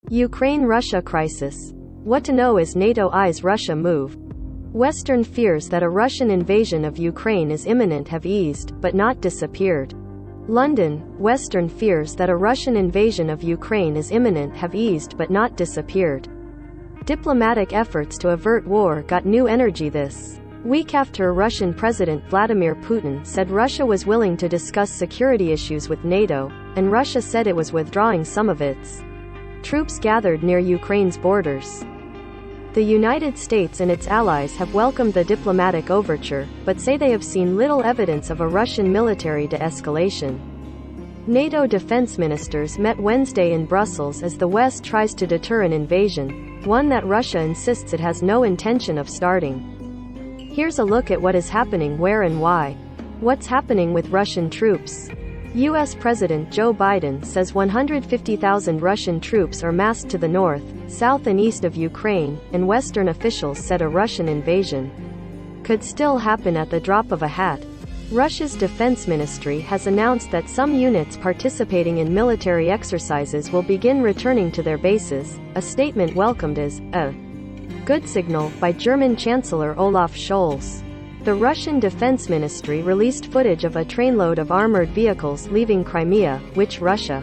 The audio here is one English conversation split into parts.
Ukraine-Russia crisis. What to know as NATO eyes Russia move. Western fears that a Russian invasion of Ukraine is imminent have eased, but not disappeared. London, Western fears that a Russian invasion of Ukraine is imminent have eased but not disappeared. Diplomatic efforts to avert war got new energy this week after Russian President Vladimir Putin said Russia was willing to discuss security issues with NATO, and Russia said it was withdrawing some of its troops gathered near Ukraine's borders. The United States and its allies have welcomed the diplomatic overture, but say they have seen little evidence of a Russian military de-escalation. NATO defense ministers met Wednesday in Brussels as the West tries to deter an invasion, one that Russia insists it has no intention of starting. Here's a look at what is happening where and why. What's happening with Russian troops? U.S. President Joe Biden says 150,000 Russian troops are massed to the north, south and east of Ukraine, and Western officials said a Russian invasion could still happen at the drop of a hat. Russia's defense ministry has announced that some units participating in military exercises will begin returning to their bases, a statement welcomed as a good signal by German Chancellor Olaf Scholz. The Russian Defense Ministry released footage of a trainload of armored vehicles leaving Crimea, which Russia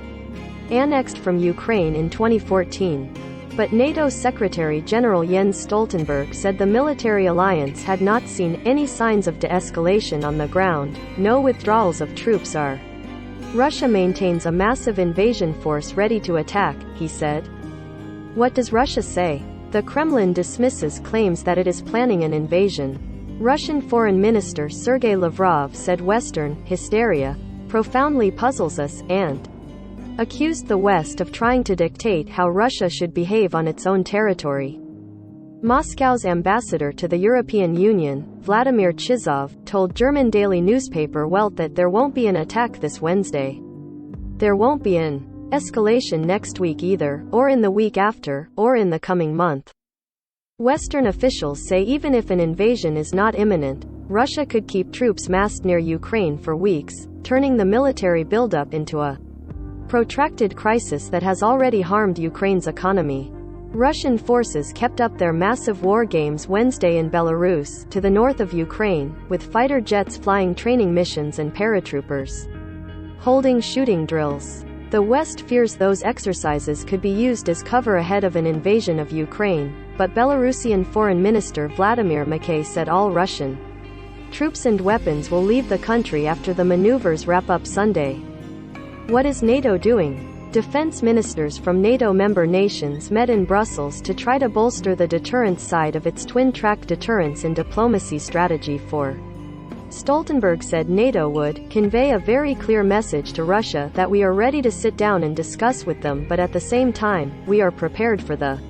annexed from Ukraine in 2014. But NATO Secretary General Jens Stoltenberg said the military alliance had not seen any signs of de-escalation on the ground, no withdrawals of troops are. Russia maintains a massive invasion force ready to attack, he said. What does Russia say? The Kremlin dismisses claims that it is planning an invasion. Russian Foreign Minister Sergei Lavrov said Western hysteria profoundly puzzles us, and accused the West of trying to dictate how Russia should behave on its own territory. Moscow's ambassador to the European Union, Vladimir Chizov, told German daily newspaper Welt that there won't be an attack this Wednesday. There won't be an escalation next week either, or in the week after, or in the coming month. Western officials say even if an invasion is not imminent, Russia could keep troops massed near Ukraine for weeks, turning the military buildup into a protracted crisis that has already harmed Ukraine's economy. Russian forces kept up their massive war games Wednesday in Belarus, to the north of Ukraine, with fighter jets flying training missions and paratroopers holding shooting drills. The West fears those exercises could be used as cover ahead of an invasion of Ukraine, but Belarusian Foreign Minister Vladimir Mackay said all Russian troops and weapons will leave the country after the maneuvers wrap up Sunday. What is NATO doing? Defense ministers from NATO member nations met in Brussels to try to bolster the deterrence side of its twin-track deterrence and diplomacy strategy for. Stoltenberg said NATO would convey a very clear message to Russia that we are ready to sit down and discuss with them, but at the same time, we are prepared for the.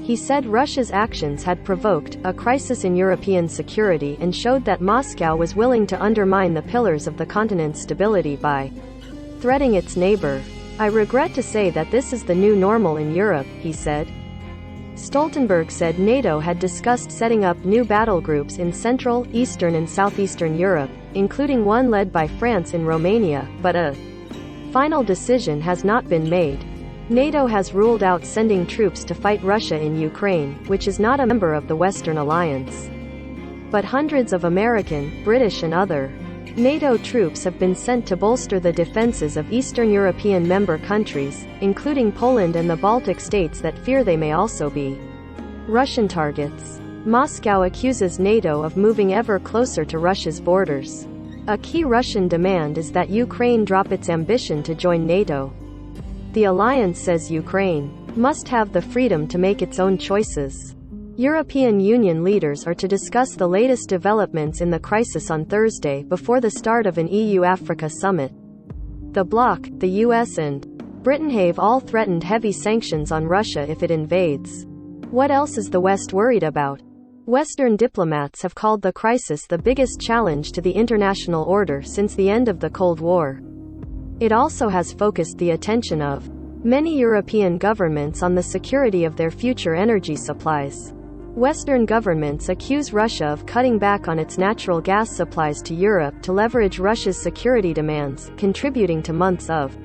He said Russia's actions had provoked a crisis in European security and showed that Moscow was willing to undermine the pillars of the continent's stability by threatening its neighbor. I regret to say that this is the new normal in Europe, he said. Stoltenberg said NATO had discussed setting up new battle groups in Central, Eastern and Southeastern Europe, including one led by France in Romania, but a final decision has not been made. NATO has ruled out sending troops to fight Russia in Ukraine, which is not a member of the Western Alliance. But hundreds of American, British and other NATO troops have been sent to bolster the defenses of Eastern European member countries, including Poland and the Baltic states that fear they may also be Russian targets. Moscow accuses NATO of moving ever closer to Russia's borders. A key Russian demand is that Ukraine drop its ambition to join NATO. The alliance says Ukraine must have the freedom to make its own choices. European Union leaders are to discuss the latest developments in the crisis on Thursday before the start of an EU-Africa summit. The bloc, the US and Britain have all threatened heavy sanctions on Russia if it invades. What else is the West worried about? Western diplomats have called the crisis the biggest challenge to the international order since the end of the Cold War. It also has focused the attention of many European governments on the security of their future energy supplies. Western governments accuse Russia of cutting back on its natural gas supplies to Europe to leverage Russia's security demands, contributing to months of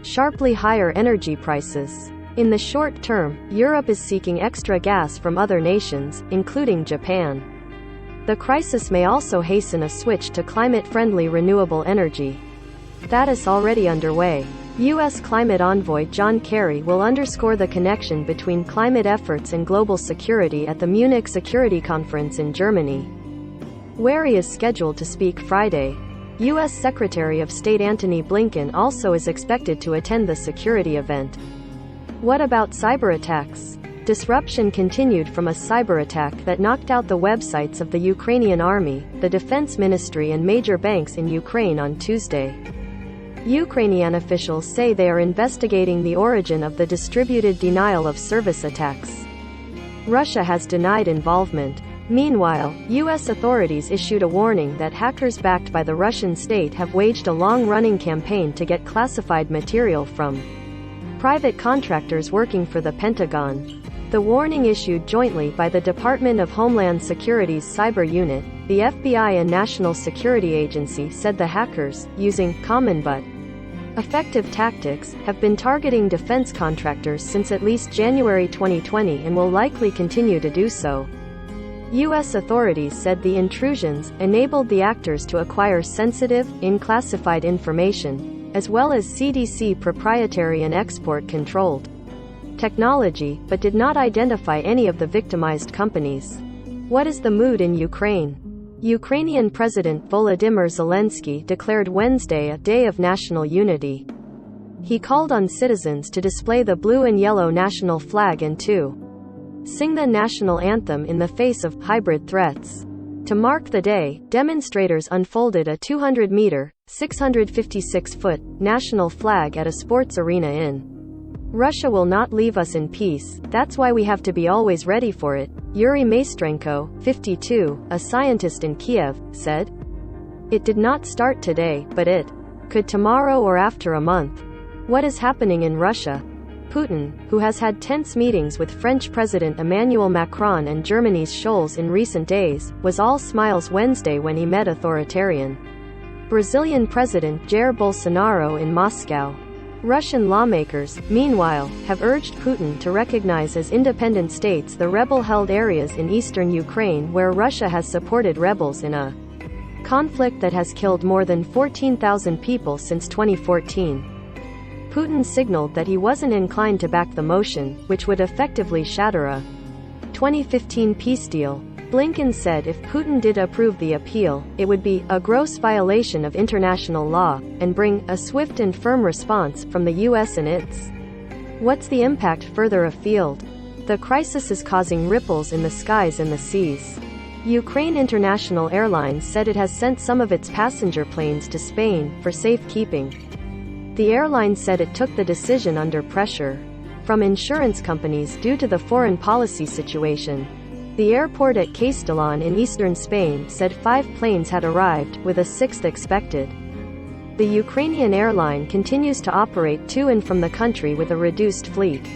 sharply higher energy prices. In the short term, Europe is seeking extra gas from other nations, including Japan. The crisis may also hasten a switch to climate-friendly renewable energy. That is already underway. U.S. climate envoy John Kerry will underscore the connection between climate efforts and global security at the Munich Security Conference in Germany, where he is scheduled to speak Friday. U.S. Secretary of State Antony Blinken also is expected to attend the security event. What about cyber attacks? Disruption continued from a cyber attack that knocked out the websites of the Ukrainian army, the defense ministry and major banks in Ukraine on Tuesday. Ukrainian officials say they are investigating the origin of the distributed denial of service attacks. Russia has denied involvement. Meanwhile, U.S. authorities issued a warning that hackers backed by the Russian state have waged a long-running campaign to get classified material from private contractors working for the Pentagon. The warning, issued jointly by the Department of Homeland Security's Cyber Unit, the FBI and National Security Agency, said the hackers, using common but effective tactics, have been targeting defense contractors since at least January 2020 and will likely continue to do so. U.S. authorities said the intrusions enabled the actors to acquire sensitive, unclassified information, as well as CDC proprietary and export-controlled technology, but did not identify any of the victimized companies. What is the mood in Ukraine? Ukrainian President Volodymyr Zelensky declared Wednesday a day of national unity. He called on citizens to display the blue and yellow national flag and to sing the national anthem in the face of hybrid threats. To mark the day, demonstrators unfolded a 200-meter, 656-foot, national flag at a sports arena in Russia will not leave us in peace, that's why we have to be always ready for it, Yuri Maestrenko, 52, a scientist in Kiev, said. It did not start today, but it could tomorrow or after a month. What is happening in Russia? Putin, who has had tense meetings with French President Emmanuel Macron and Germany's Scholz in recent days, was all smiles Wednesday when he met authoritarian Brazilian President Jair Bolsonaro in Moscow. Russian lawmakers, meanwhile, have urged Putin to recognize as independent states the rebel-held areas in eastern Ukraine where Russia has supported rebels in a conflict that has killed more than 14,000 people since 2014. Putin signaled that he wasn't inclined to back the motion, which would effectively shatter a 2015 peace deal. Blinken said if Putin did approve the appeal, it would be a gross violation of international law, and bring a swift and firm response from the U.S. and its. What's the impact further afield? The crisis is causing ripples in the skies and the seas. Ukraine International Airlines said it has sent some of its passenger planes to Spain for safekeeping. The airline said it took the decision under pressure from insurance companies due to the foreign policy situation. The airport at Castellón in eastern Spain said 5 planes had arrived, with a 6th expected. The Ukrainian airline continues to operate to and from the country with a reduced fleet.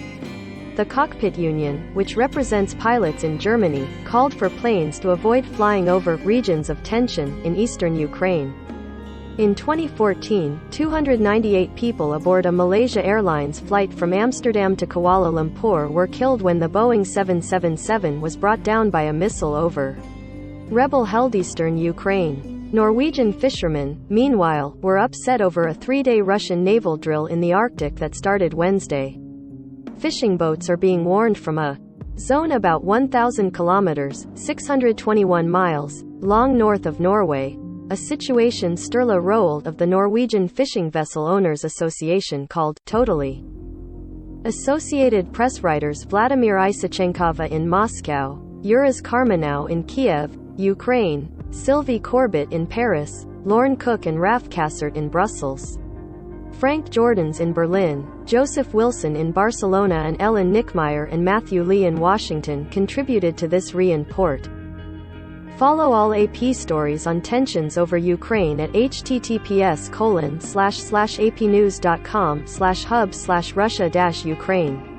The Cockpit Union, which represents pilots in Germany, called for planes to avoid flying over regions of tension in eastern Ukraine. In 2014, 298 people aboard a Malaysia Airlines flight from Amsterdam to Kuala Lumpur were killed when the Boeing 777 was brought down by a missile over rebel-held eastern Ukraine. Norwegian fishermen, meanwhile, were upset over a 3-day Russian naval drill in the Arctic that started Wednesday. Fishing boats are being warned from a zone about 1,000 kilometers, 621 miles, long north of Norway. A situation Sturla Roald of the Norwegian Fishing Vessel Owners Association called totally. Associated Press writers Vladimir Isachenkova in Moscow, Yuras Karmanow in Kiev, Ukraine, Sylvie Corbett in Paris, Lorne Cook and Raf Kassert in Brussels, Frank Jordans in Berlin, Joseph Wilson in Barcelona and Ellen Nickmeyer and Matthew Lee in Washington contributed to this report. Follow all AP stories on tensions over Ukraine at https://apnews.com/hub/Russia-Ukraine.